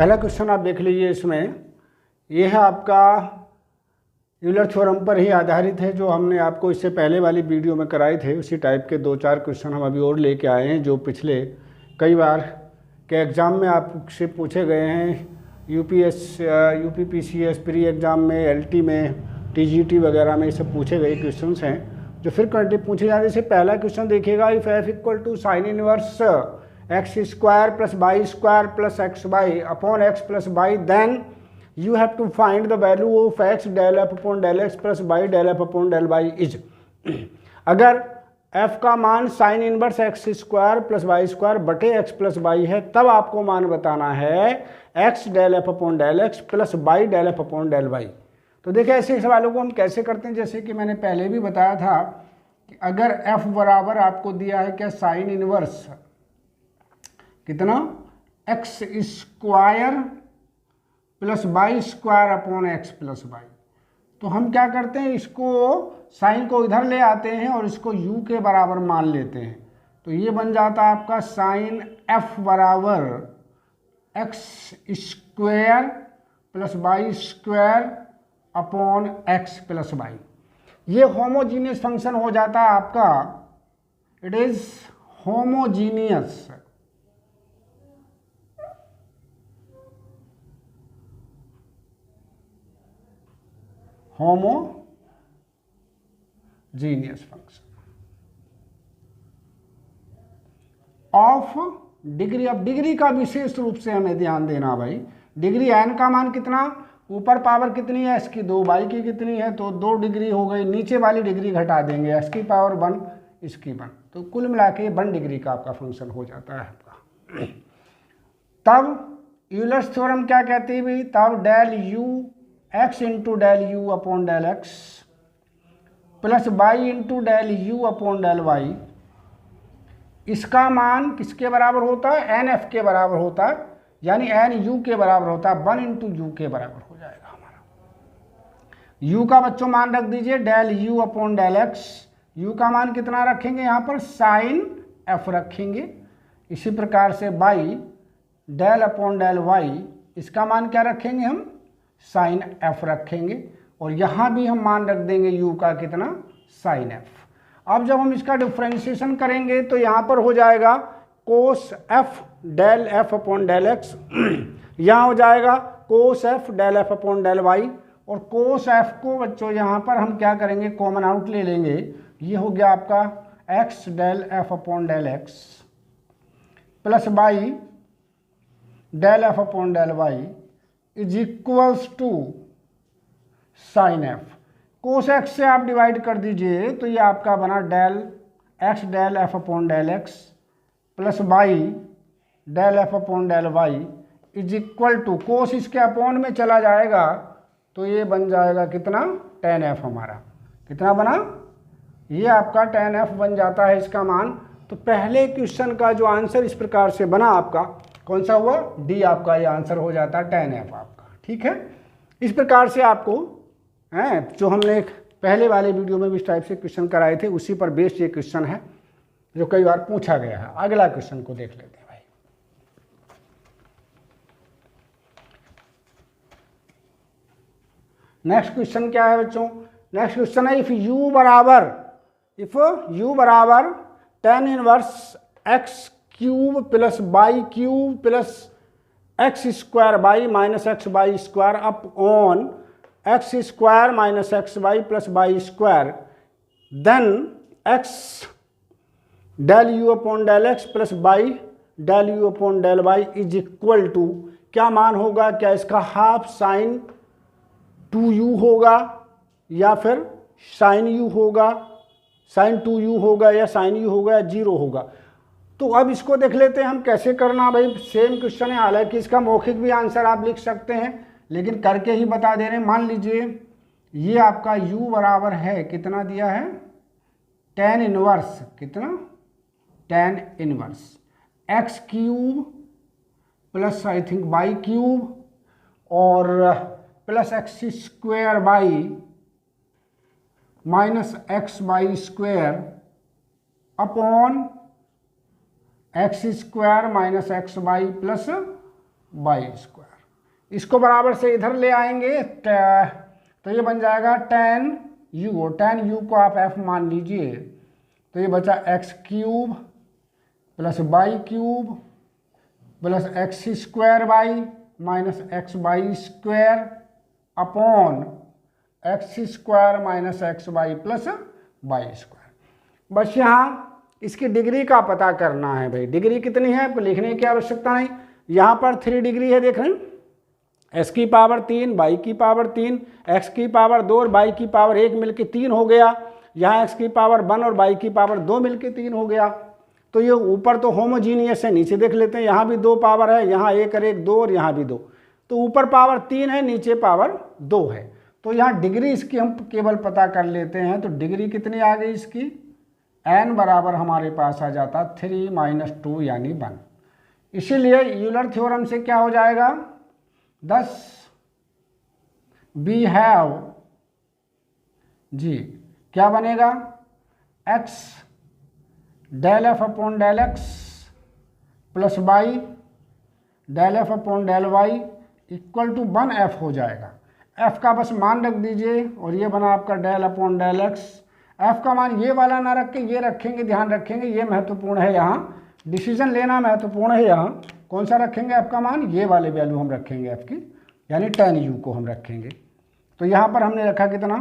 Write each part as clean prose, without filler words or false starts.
पहला क्वेश्चन आप देख लीजिए। इसमें यह है आपका यूलर थ्योरम पर ही आधारित है, जो हमने आपको इससे पहले वाली वीडियो में कराए थे। उसी टाइप के 2-4 क्वेश्चन हम अभी और लेके आए हैं, जो पिछले कई बार के एग्ज़ाम में आपसे पूछे गए हैं। यूपी पीसीएस प्री एग्ज़ाम में, एलटी में, टीजीटी वगैरह में ये सब पूछे गए क्वेश्चंस हैं जो फिर कंटिन्यू पूछे जाते हैं। जैसे पहला क्वेश्चन देखिएगा, if f equal to sine inverse x square plus Y square plus x y upon x plus y, then you have to find the value of x del f upon del x plus y del f upon del y is अगर f का मान sine inverse x square plus Y square बटे x plus y है, तब आपको मान बताना है x del f upon del x plus y del f upon del y। तो देखिए ऐसे सवालों को हम कैसे करते हैं, जैसे कि मैंने पहले भी बताया था कि अगर f बराबर आपको दिया है क्या, साइन इनवर्स कितना x square plus Y square upon x plus y, तो हम क्या करते हैं, इसको साइन को इधर ले आते हैं और इसको u के बराबर मान लेते हैं। तो ये बन जाता है आपका साइन f बराबर x square plus Y square upon x plus y. ये होमोजीनियस फंक्शन हो जाता है आपका, it is homogeneous function of degree. अब डिग्री का विशेष रूप से हमें ध्यान देना भाई। डिग्री n का मान कितना, ऊपर पावर कितनी है इसकी 2, y की कितनी है तो 2 डिग्री हो गई, नीचे वाली डिग्री घटा देंगे, x की पावर 1 इसकी 1, तो कुल मिला के 1 डिग्री का आपका फंक्शन हो जाता है आपका। तब यूलर्स थ्योरम क्या कहती है भाई, तब del u x into del you upon del x plus y into del you upon del y, इसका मान किसके बराबर होता है, एन एफ के बराबर होता है, यानी एन यू के बराबर होता है, 1 इंटू यू के बराबर हो जाएगा हमारा। यू का बच्चों मान रख दीजिए del you upon del x, u का मान कितना रखेंगे यहाँ पर, साइन एफ रखेंगे। इसी प्रकार से y del upon del y, इसका मान क्या रखेंगे हम, साइन एफ रखेंगे, और यहाँ भी हम मान रख देंगे u का कितना, साइन एफ। अब जब हम इसका डिफ्रेंशिएशन करेंगे तो यहाँ पर हो जाएगा cos F del F upon del X, यहाँ हो जाएगा cos F del F upon del Y, और कोस एफ को बच्चों यहाँ पर हम क्या करेंगे, कॉमन आउट ले लेंगे। ये हो गया आपका X del F upon del x plus Y del F upon del Y is equals to sine F. Cos X से आप डिवाइड कर दीजिए तो ये आपका बना del x del F upon del x plus Y del F upon del Y is equal to, cos इसके upon में चला जाएगा तो ये बन जाएगा कितना, टेन एफ हमारा कितना बना, ये आपका टेन एफ बन जाता है इसका मान। तो पहले क्वेश्चन का जो आंसर इस प्रकार से बना आपका, कौन सा हुआ, डी आपका ये आंसर हो जाता है, टेन एफ आपका। ठीक है, इस प्रकार से आपको हैं जो हमने पहले वाले वीडियो में भी इस टाइप से क्वेश्चन कराए थे, उसी पर बेस्ड ये क्वेश्चन है जो कई बार पूछा गया है। अगला क्वेश्चन को देख लेते हैं भाई। नेक्स्ट क्वेश्चन क्या है बच्चों, नेक्स्ट क्वेश्चन है इफ u बराबर tan inverse x cube plus y cube plus x square Y minus x Y square upon x square minus x Y plus Y square, then x del you upon del x plus Y del you upon del Y is equal to, क्या मान होगा, क्या इसका half sine 2u होगा या फिर sign u होगा, sign 2u होगा या साइन u होगा या 0 होगा। तो अब इसको देख लेते हैं हम कैसे करना भाई। सेम क्वेश्चन है, हालांकि इसका मौखिक भी आंसर आप लिख सकते हैं, लेकिन करके ही बता दे रहे हैं। मान लीजिए ये आपका u बराबर है, कितना दिया है, tan इनवर्स कितना, tan inverse x cube plus I think Y cube और plus x square Y minus x Y square upon x square minus x Y plus Y square. इसको बराबर से इधर ले आएंगे तो ये बन जाएगा tan u, tan u को आप f मान लीजिए, तो ये बचा x cube plus y cube plus x square Y minus x Y square upon x square minus x Y plus Y square. बस यहाँ इसकी डिग्री का पता करना है भाई। डिग्री कितनी है आपको लिखने की आवश्यकता नहीं, यहाँ पर 3 डिग्री है, देख रहे हैं, एक्स की पावर 3, वाई की पावर 3, एक्स की पावर 2 और वाई की पावर 1 मिलके 3 हो गया। यहाँ एक्स की पावर 1 और वाई की पावर 2 मिलके 3 हो गया। तो ये ऊपर तो होमोजीनियस है, नीचे देख लेते हैं, यहाँ भी 2 पावर है, यहाँ 1 और 1 2 और यहाँ भी 2, तो ऊपर पावर 3 है, नीचे पावर 2 है। तो यहाँ डिग्री इसकी हम केवल पता कर लेते हैं। तो डिग्री कितनी आ गई इसकी, n बराबर हमारे पास आ जाता 3 माइनस 2 यानी 1। इसीलिए यूलर थ्योरम से क्या हो जाएगा, thus we have जी क्या बनेगा, x del F upon del x plus Y del F upon del y equal to 1f हो जाएगा। f का बस मान रख दीजिए और ये बना आपका del upon del x. f का मान ये वाला ना रख के ये रखेंगे, ध्यान रखेंगे, ये महत्वपूर्ण है, यहाँ डिसीजन लेना महत्वपूर्ण है। यहाँ कौन सा रखेंगे f का मान, ये वाले वैल्यू हम रखेंगे f की, यानी tan u को हम रखेंगे। तो यहाँ पर हमने रखा कितना,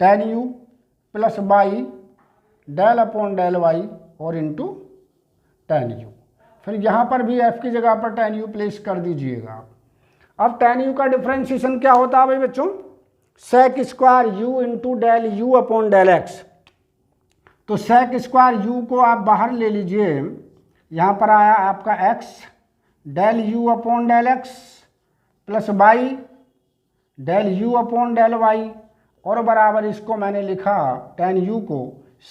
tan u plus Y del upon del Y और इंटू tan u। फिर यहाँ पर भी f की जगह पर tan u प्लेस कर दीजिएगा। अब tan u का डिफ्रेंशिएशन क्या होता है भाई बच्चों, sec square u into del u upon del x. तो sec स्क्वायर u को आप बाहर ले लीजिए, यहाँ पर आया आपका x del u upon del x plus Y del u upon del Y और बराबर इसको मैंने लिखा tan u को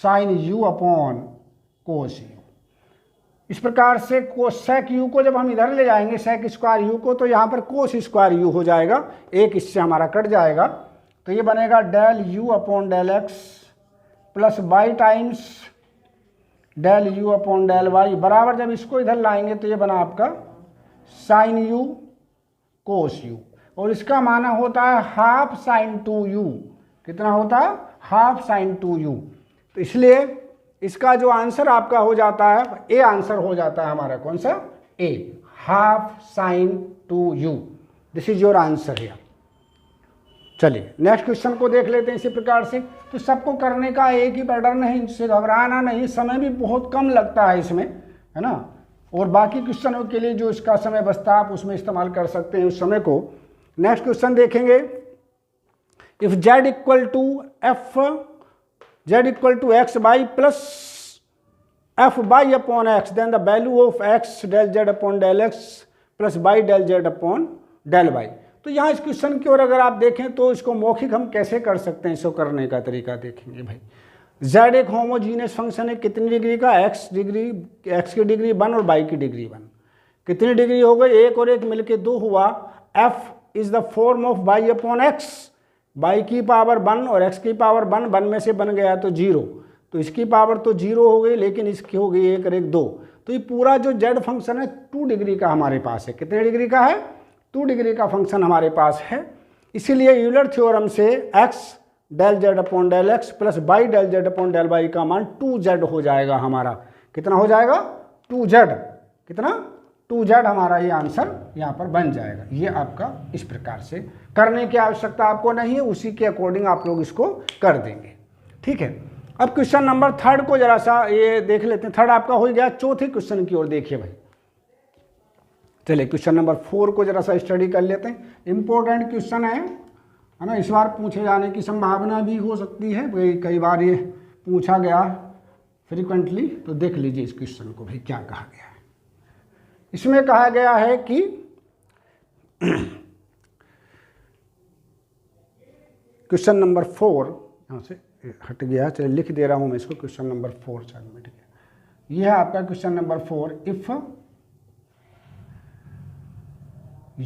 sine u upon cos u। इस प्रकार से sec u को जब हम इधर ले जाएंगे sec स्क्वायर u को, तो यहाँ पर कोस स्क्वायर u हो जाएगा, एक इससे हमारा कट जाएगा। तो ये बनेगा del u upon del x plus y times del u upon del Y बराबर जब इसको इधर लाएंगे तो ये बना आपका साइन u कोस u, और इसका माना होता है हाफ साइन 2u। कितना होता है, हाफ साइन 2u। तो इसलिए इसका जो आंसर आपका हो जाता है, ए आंसर हो जाता है हमारा, कौन सा, A, half sine 2u। This is your answer है। चलिए नेक्स्ट क्वेश्चन को देख लेते हैं इसी प्रकार से। तो सबको करने का एक ही पैटर्न है, इससे घबराना नहीं, समय भी बहुत कम लगता है इसमें, है ना। और बाकी क्वेश्चनों के लिए जो इसका समय बचता है आप उसमें इस्तेमाल कर सकते हैं उस समय को। नेक्स्ट क्वेश्चन देखेंगे, if z equal to f z equal to x y plus f y upon x, then the value of x del z upon del x plus y del z upon del y. तो यहाँ इस question की ओर अगर आप देखें तो इसको मौखिक हम कैसे कर सकते हैं, इसको करने का तरीका देखेंगे भाई। z एक होमोजीनियस फंक्शन है, कितनी डिग्री का, x की डिग्री 1 और y की डिग्री 1। कितनी डिग्री हो गई, 1 और 1 मिलके 2 हुआ। f is the form of y upon x, y की पावर 1 और x की पावर 1, 1 में से बन गया तो 0, तो इसकी पावर तो 0 हो गई, लेकिन इसकी हो गई 1 और 1 2। तो ये पूरा जो z फंक्शन है 2 डिग्री का हमारे पास है। कितने डिग्री का है, 2 डिग्री का फंक्शन हमारे पास है। इसीलिए यूलर थ्योरम से x del z upon del x plus Y del z upon del Y का मान 2z हो जाएगा हमारा। कितना हो जाएगा, 2z। कितना, 2z हमारा ये आंसर यहाँ पर बन जाएगा। ये आपका इस प्रकार से करने की आवश्यकता आपको नहीं है, उसी के अकॉर्डिंग आप लोग इसको कर देंगे, ठीक है। अब क्वेश्चन नंबर 3 को जरा सा ये देख लेते हैं। 3 आपका हो गया, चौथे क्वेश्चन की ओर देखिए भाई। चलिए क्वेश्चन नंबर 4 को जरा सा स्टडी कर लेते हैं। इंपॉर्टेंट क्वेश्चन है ना, इस बार पूछे जाने की संभावना भी हो सकती है, कई बार ये पूछा गया फ्रीक्वेंटली। तो देख लीजिए इस क्वेश्चन को भाई क्या कहा गया है। इसमें कहा गया है कि क्वेश्चन नंबर 4 यहाँ से हट गया, चलिए लिख दे रहा हूँ मैं इसको, क्वेश्चन नंबर 4 चल मिट गया। यह है आपका क्वेश्चन नंबर 4। इफ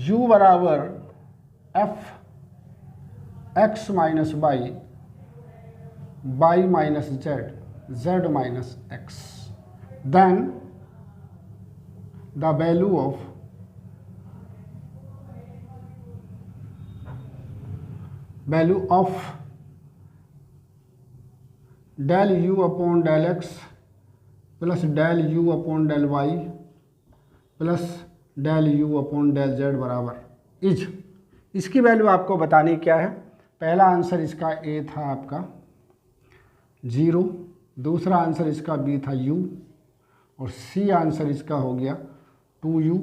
u बराबर f x minus y, y minus z, z minus x, then the value of value of del you upon del x plus del you upon del y plus del you upon del z बराबर is, इसकी value आपको बतानी क्या है। पहला answer इसका ए था आपका 0, दूसरा आंसर इसका बी था u, और सी आंसर इसका हो गया 2u,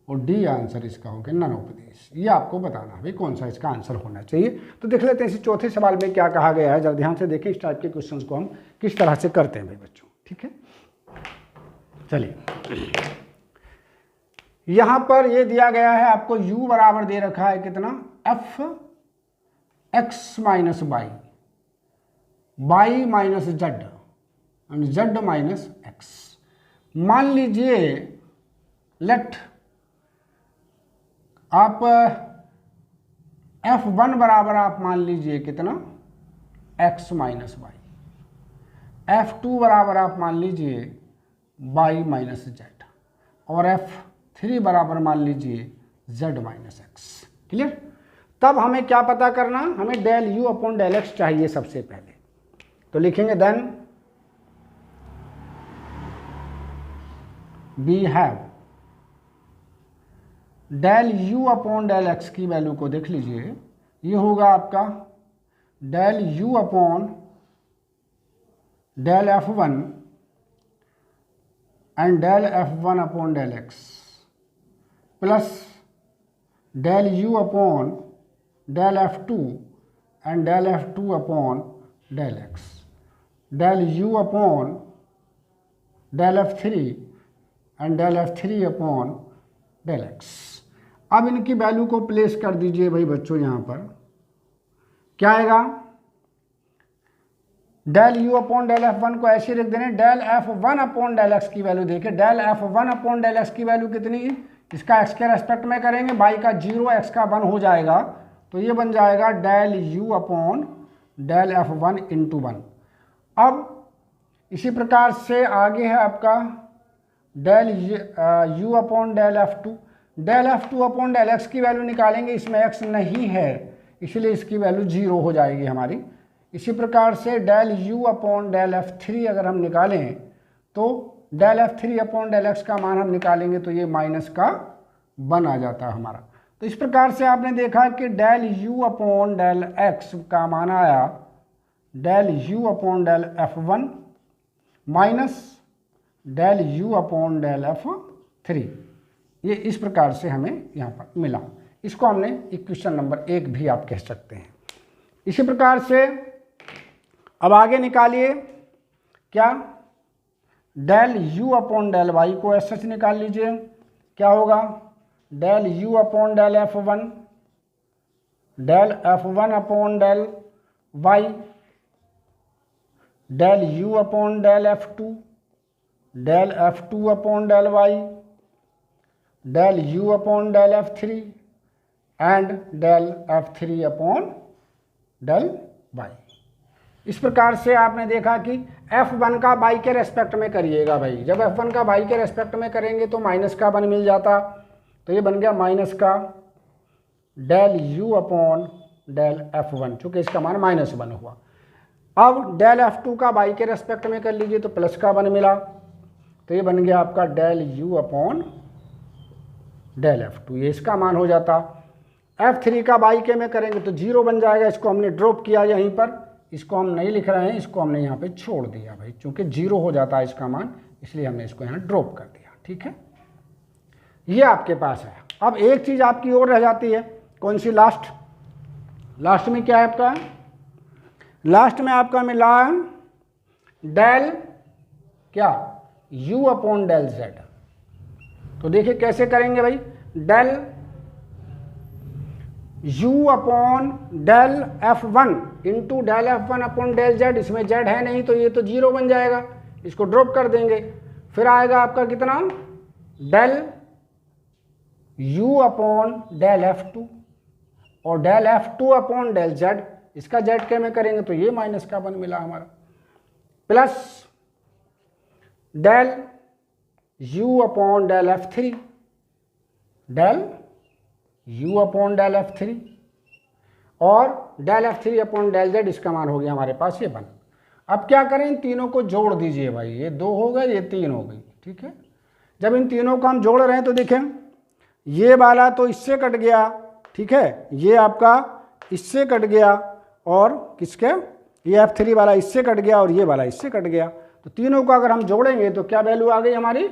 और डी आंसर इसका हो गया ननोपदेश। ये आपको बताना है भाई कौन सा इसका आंसर होना चाहिए। तो देख लेते हैं इस चौथे सवाल में क्या कहा गया है, जरा ध्यान से देखें इस टाइप के क्वेश्चंस को हम किस तरह से करते हैं भाई बच्चों। ठीक है, चलिए यहाँ पर ये दिया गया है आपको u बराबर दे रखा है कितना, f x minus y, y minus z and z minus x. मान लीजिए लेट आप f1 बराबर आप मान लीजिए कितना, x माइनस वाई, f2 बराबर आप मान लीजिए y माइनस जेड, और f3 बराबर मान लीजिए z माइनस एक्स। क्लियर। तब हमें क्या पता करना, हमें del u upon del x चाहिए सबसे पहले। तो लिखेंगे then we have del u upon del x की वैल्यू को देख लीजिए, ये होगा आपका del u upon del f1 and del f1 upon del x plus del u upon del f2 and del f2 upon del x, del u upon del f3 and del f3 upon del x। अब इनकी value को place कर दीजिए भाई बच्चों, यहाँ पर क्या आएगा, del u upon del f1 को ऐसे रख देने, del f1 upon del x की वैल्यू देखे, del f1 upon del x की वैल्यू कितनी है, इसका x के रेस्पेक्ट में करेंगे, y का 0 x का 1 हो जाएगा, तो ये बन जाएगा del u upon del f1 into 1। अब इसी प्रकार से आगे है आपका del u upon del f2, del f2 upon del x की वैल्यू निकालेंगे, इसमें x नहीं है इसलिए इसकी वैल्यू 0 हो जाएगी हमारी। इसी प्रकार से del u upon del f3 अगर हम निकालें तो del f3 upon del x का मान हम निकालेंगे तो ये माइनस का 1 आ जाता है हमारा। तो इस प्रकार से आपने देखा कि del u upon del x का मान आया del u upon del f1 minus del u upon del f3। ये इस प्रकार से हमें यहाँ पर मिला, इसको हमने इक्वेशन नंबर 1 भी आप कह सकते हैं। इसी प्रकार से अब आगे निकालिए क्या, del u upon del y को ऐसे सच निकाल लीजिए, क्या होगा del u upon del f1 del f1 upon del y, del u upon del f2 del f2 upon del y, del u upon del f3 and del f3 upon del y। इस प्रकार से आपने देखा कि f1 का y के respect में करिएगा भाई, जब f1 का y के रेस्पेक्ट में करेंगे तो माइनस का 1 मिल जाता, तो ये बन गया माइनस का del u upon del f1, चूँकि इसका मान -1 हुआ। अब डेल f2 का y के रेस्पेक्ट में कर लीजिए तो प्लस का 1 मिला, तो ये बन गया आपका del u upon del f2, ये इसका मान हो जाता। f3 का y के में करेंगे तो 0 बन जाएगा, इसको हमने ड्रॉप किया यहीं पर, इसको हम नहीं लिख रहे हैं, इसको हमने यहाँ पे छोड़ दिया भाई, चूँकि 0 हो जाता है इसका मान, इसलिए हमने इसको यहाँ ड्रॉप कर दिया। ठीक है, ये आपके पास है। अब एक चीज़ आपकी और रह जाती है, कौन सी, लास्ट में क्या है आपका, लास्ट में आपका मिला डेल क्या u अपॉन डेल z। तो देखिए कैसे करेंगे भाई, del u upon del f1 into del f1 upon del z, इसमें z है नहीं तो ये तो 0 बन जाएगा, इसको ड्रॉप कर देंगे। फिर आएगा आपका कितना, del u upon del f2 और del f2 upon del z, इसका z के में करेंगे तो ये माइनस का 1 मिला हमारा, plus del u upon del f3, del u upon del f3 और del F3 upon del Z, इसका मान हो गया हमारे पास ये 1। अब क्या करें, इन तीनों को जोड़ दीजिए भाई, ये 2 हो गए, ये 3 हो गई, ठीक है। जब इन तीनों को हम जोड़ रहे हैं तो देखें ये वाला तो इससे कट गया, ठीक है, ये आपका इससे कट गया, और किसके, ये F3 वाला इससे कट गया और ये वाला इससे कट गया। तो तीनों को अगर हम जोड़ेंगे तो क्या वैल्यू आ गई हमारी,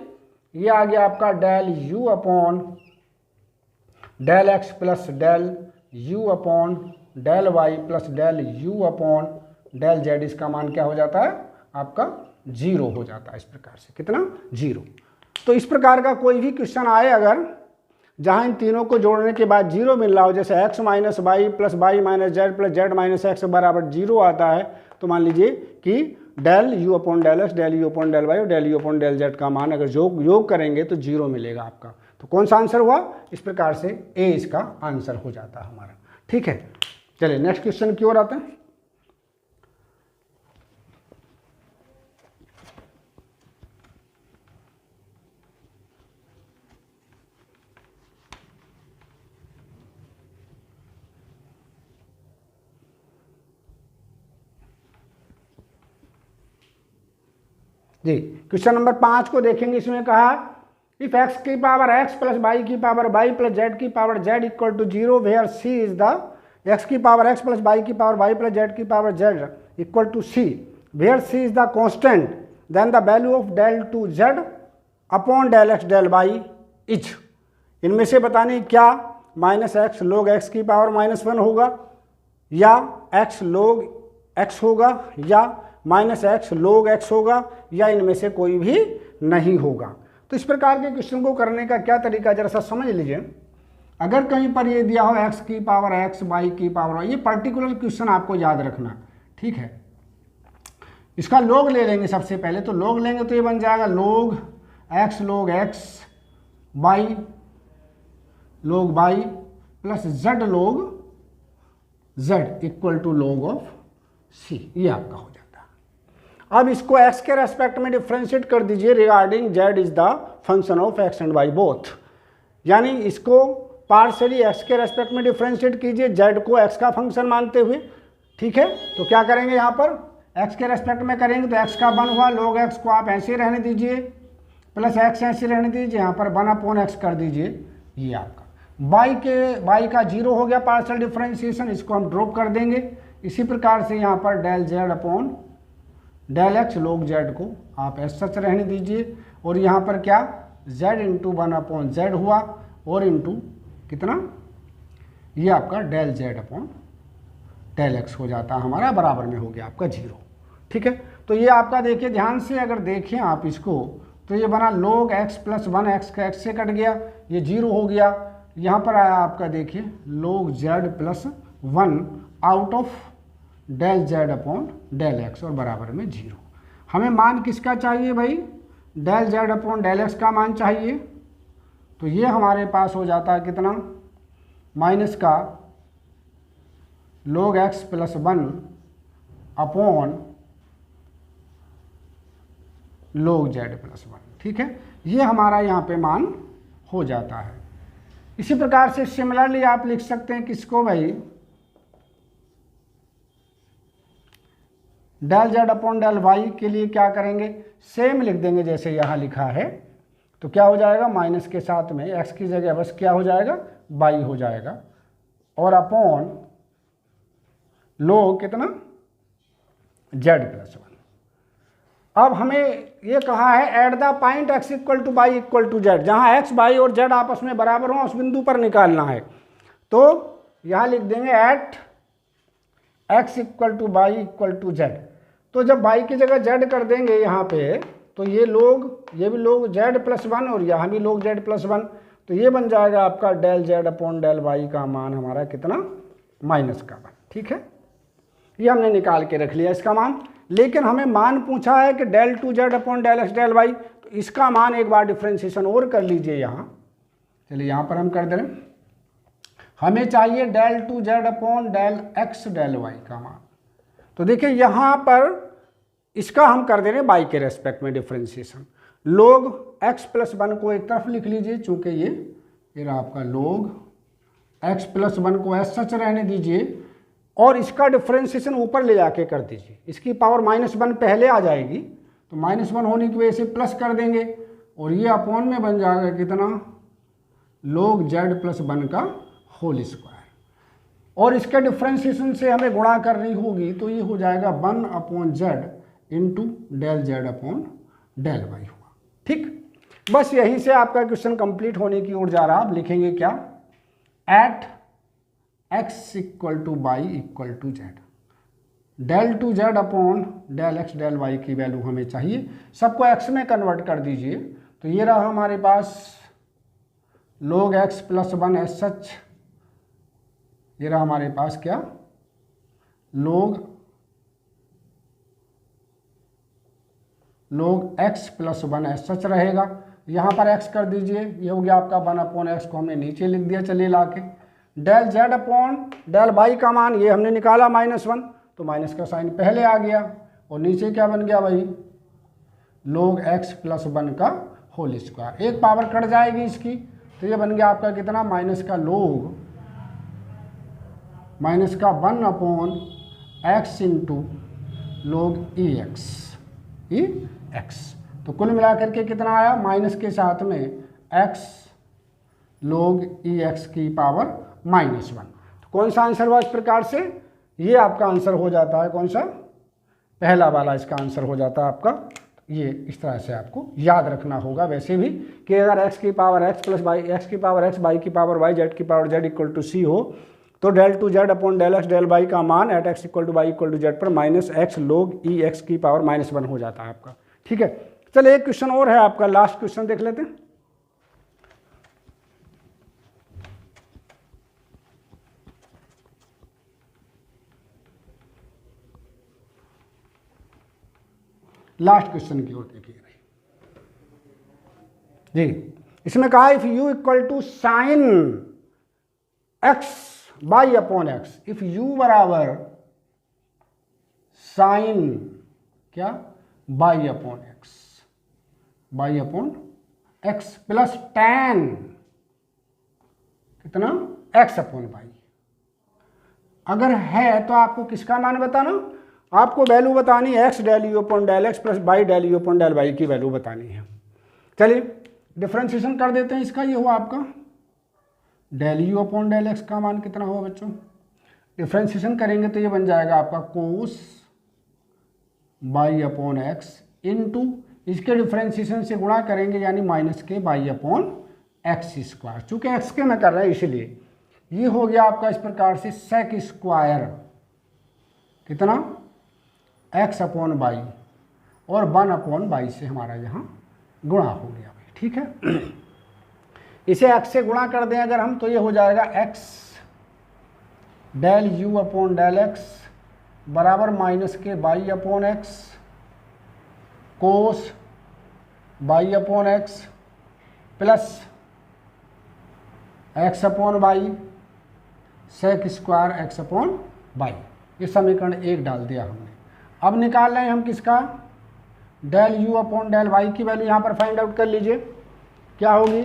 ये आ गया आपका del U upon del X plus del U upon del Y plus del U upon del Z। इसका मान क्या हो जाता है आपका 0 हो जाता है। इस प्रकार से कितना 0। तो इस प्रकार का कोई भी क्वेश्चन आए अगर जहाँ इन तीनों को जोड़ने के बाद 0 मिल रहा हो, जैसे x minus Y plus Y minus Z plus Z minus X बराबर 0 आता है, तो मान लीजिए कि del U upon del x, del U upon del Y और del U upon del Z का मान अगर योग करेंगे तो 0 मिलेगा आपका। तो कौन सा आंसर हुआ, इस प्रकार से ए इसका आंसर हो जाता है हमारा, ठीक है। चलिए नेक्स्ट क्वेश्चन की ओर आते हैं। जी क्वेश्चन नंबर 5 को देखेंगे। इसमें कहा इफ x की पावर x प्लस वाई की पावर y प्लस जेड की power z equal to 0 where c is the x की पावर x प्लस वाई की पावर y प्लस जेड की power z equal to c where c is the constant then the value of del two z upon del x del y is. इनमें से बताने क्या, minus x log x की power -1 होगा, या x लोग x होगा, या माइनस एक्स लोग x होगा, या इनमें से कोई भी नहीं होगा। तो इस प्रकार के क्वेश्चन को करने का क्या तरीका जरा सा समझ लीजिए। अगर कहीं पर ये दिया हो x की पावर x y की पावर y, ये पर्टिकुलर क्वेश्चन आपको याद रखना, ठीक है। इसका लोग ले लेंगे सबसे पहले, तो लोग लेंगे तो ये बन जाएगा लोग x लोग x y लोग y प्लस z लोग z इक्वल टू लोग ऑफ c, ये आपका हो जाता है। अब इसको x के रेस्पेक्ट में डिफ्रेंशिएट कर दीजिए regarding z is the function of x and y both, यानी इसको पार्शियली x के रेस्पेक्ट में डिफ्रेंशिएट कीजिए z को x का फंक्शन मानते हुए, ठीक है। तो क्या करेंगे यहाँ पर x के रेस्पेक्ट में करेंगे तो x का 1 हुआ, log x को आप ऐसे रहने दीजिए, प्लस x ऐसे रहने दीजिए, यहाँ पर 1 अपॉन x कर दीजिए, ये आपका y का 0 हो गया पार्शियल डिफ्रेंशिएशन, इसको हम ड्रॉप कर देंगे। इसी प्रकार से यहाँ पर del z upon del x log z को आप एस सच रहने दीजिए, और यहाँ पर क्या z इंटू 1 अपॉन जेड हुआ, और इंटू कितना, ये आपका del z upon del x हो जाता है हमारा, बराबर में हो गया आपका 0, ठीक है। तो ये आपका देखिए ध्यान से अगर देखें आप इसको, तो ये बना लोग x प्लस 1, x का x से कट गया, ये 0 हो गया। यहाँ पर आया आपका देखिए log z plus 1 out of del z upon del x और बराबर में 0। हमें मान किसका चाहिए भाई, del z upon del x का मान चाहिए। तो ये हमारे पास हो जाता है कितना, माइनस का लोग x प्लस 1 अपॉन लोग z प्लस 1, ठीक है। ये हमारा यहाँ पे मान हो जाता है। इसी प्रकार से सिमिलरली आप लिख सकते हैं किसको भाई, del z upon del y के लिए क्या करेंगे, सेम लिख देंगे जैसे यहाँ लिखा है। तो क्या हो जाएगा, माइनस के साथ में x की जगह बस क्या हो जाएगा y हो जाएगा, और अपॉन लोग कितना z प्लस 1। अब हमें ये कहा है at the point x equal to Y equal to z, जहाँ x y और z आपस में बराबर हों उस बिंदु पर निकालना है। तो यहाँ लिख देंगे at x equal to Y equal to z. तो जब y की जगह z कर देंगे यहाँ पे, तो ये भी लोग z प्लस 1 और यहाँ भी लोग z प्लस 1, तो ये बन जाएगा आपका del z upon del y का मान हमारा कितना, माइनस का 1, ठीक है। ये हमने निकाल के रख लिया इसका मान। लेकिन हमें मान पूछा है कि del two z upon del x del y, तो इसका मान एक बार डिफ्रेंशिएशन और कर लीजिए यहाँ। चलिए यहाँ पर हम कर दे रहे हैं, हमें चाहिए del two z upon del x del y का मान। तो देखिए यहाँ पर इसका हम कर दे रहे हैं y के रेस्पेक्ट में डिफ्रेंशिएशन। लोग x प्लस 1 को एक तरफ लिख लीजिए, चूँकि ये रहा आपका लोग x प्लस 1 को एस सच रहने दीजिए, और इसका डिफ्रेंसिएशन ऊपर ले जाके कर दीजिए, इसकी पावर -1 पहले आ जाएगी, तो -1 होने की वजह से प्लस कर देंगे और ये अपॉन में बन जाएगा कितना, log z प्लस 1 का होल स्क्वायर। और इसके डिफ्रेंसिएशन से हमें गुणा करनी होगी, तो ये हो जाएगा 1/z into del z upon del y हुआ। ठीक, बस यहीं से आपका क्वेश्चन कंप्लीट होने की ओर जा रहा। आप लिखेंगे क्या, at x equal to Y equal to z, del two Z upon del x del y की वैल्यू हमें चाहिए, सबको x में कन्वर्ट कर दीजिए। तो ये रहा हमारे पास log x प्लस 1 एस सच, ये रहा हमारे पास क्या, log x प्लस 1 एस सच रहेगा। यहाँ पर x कर दीजिए, ये हो गया आपका 1/x को हमने नीचे लिख दिया, चलिए ला के del z upon del y का मान ये हमने निकाला -1, तो माइनस का साइन पहले आ गया और नीचे क्या बन गया भाई, log x प्लस 1 का होल स्क्वायर। एक पावर कट जाएगी इसकी, तो ये बन गया आपका कितना, माइनस का 1/x इंटू log x। तो कुल मिलाकर के कितना आया, माइनस के साथ में x log x की पावर -1। तो कौन सा आंसर हुआ इस प्रकार से, ये आपका आंसर हो जाता है कौन सा, पहला वाला इसका आंसर हो जाता है आपका। ये इस तरह से आपको याद रखना होगा वैसे भी, कि अगर x की power x plus Y, x की पावर x, y की पावर y, z की power z equal to c हो, तो del two Z upon del x del Y का मान at x equal to Y equal to Z पर -x log x की power -1 हो जाता है आपका। ठीक है, चलिए एक क्वेश्चन और है आपका, लास्ट क्वेश्चन देख लेते हैं। लास्ट क्वेश्चन की ओर देखिए जी, इसमें कहा if u equal to sine x y upon x, if u बराबर साइन क्या, y upon x plus tan कितना, x अपॉन बाई, अगर है तो आपको किसका मान बताना, आपको वैल्यू बतानी है x del you upon del x plus y del you upon del y की वैल्यू बतानी है। चलिए डिफ्रेंशिएशन कर देते हैं इसका, ये हुआ आपका del you upon del x का मान कितना हुआ बच्चों, डिफ्रेंशिएशन करेंगे तो ये बन जाएगा आपका कोस बाई अपॉन एक्स इंटू इसके डिफ्रेंशिएशन से गुणा करेंगे यानी माइनस के बाई अपॉन एक्स स्क्वायर, चूँकि एक्स के में कर रहे हैं इसलिए ये हो गया आपका इस प्रकार से सेक स्क्वायर कितना, एक्स अपॉन बाई और 1/बाई से हमारा यहाँ गुणा हो गया भाई। ठीक है, इसे x से गुणा कर दें अगर हम, तो ये हो जाएगा x del u upon del x बराबर माइनस के y upon x cos by upon x plus x upon y sec square x upon by. ये समीकरण 1 डाल दिया हमने। अब निकाल रहे हैं हम किसका, del u upon del y की वैल्यू यहाँ पर फाइंड आउट कर लीजिए, क्या होगी,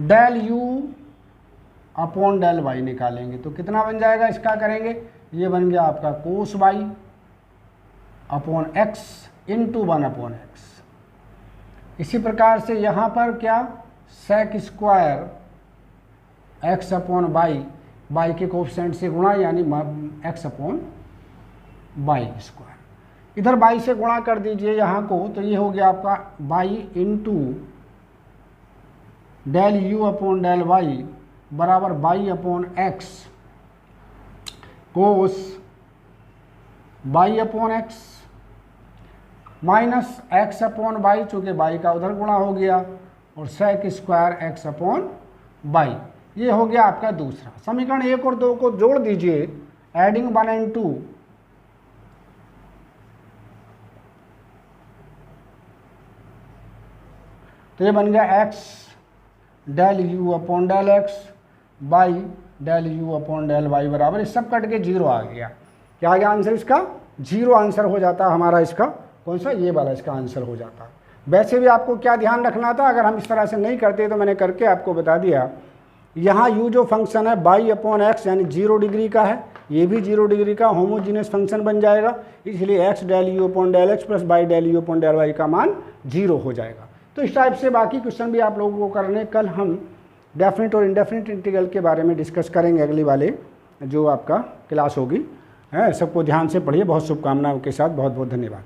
del u upon del y निकालेंगे तो कितना बन जाएगा, इसका करेंगे, ये बन गया आपका cos Y upon X into 1/x। इसी प्रकार से यहाँ पर क्या, sec square x upon by, by के कोफिशिएंट से गुणा यानी एक्स अपॉन बाई स्क्वायर, इधर बाई से गुणा कर दीजिए यहाँ को, तो ये हो गया आपका by into del you upon del Y बराबर by upon x cos by upon X minus X upon by, चूँकि बाई का उधर गुणा हो गया, और sec square x upon by. ये हो गया आपका दूसरा समीकरण। 1 और 2 को जोड़ दीजिए, एडिंग 1 and 2, तो ये बन गया x del u upon del x y del u upon del Y बराबर, इस सब कट के 0 आ गया। क्या आ गया आंसर इसका, 0 आंसर हो जाता है हमारा इसका, कौन सा, ये वाला इसका आंसर हो जाता है। वैसे भी आपको क्या ध्यान रखना था, अगर हम इस तरह से नहीं करते तो मैंने करके आपको बता दिया यहाँ u जो फंक्शन है बाई अपॉन एक्स यानी 0 डिग्री का है, ये भी 0 डिग्री का होमोजीनियस फंक्शन बन जाएगा, इसलिए x del you upon del x plus y del you upon del Y का मान 0 हो जाएगा। तो इस टाइप से बाकी क्वेश्चन भी आप लोगों को करने, कल हम डेफिनेट और इंडेफिनेट इंटीग्रल के बारे में डिस्कस करेंगे अगली वाले जो आपका क्लास होगी है। सबको ध्यान से पढ़िए। बहुत शुभकामनाओं के साथ बहुत बहुत धन्यवाद।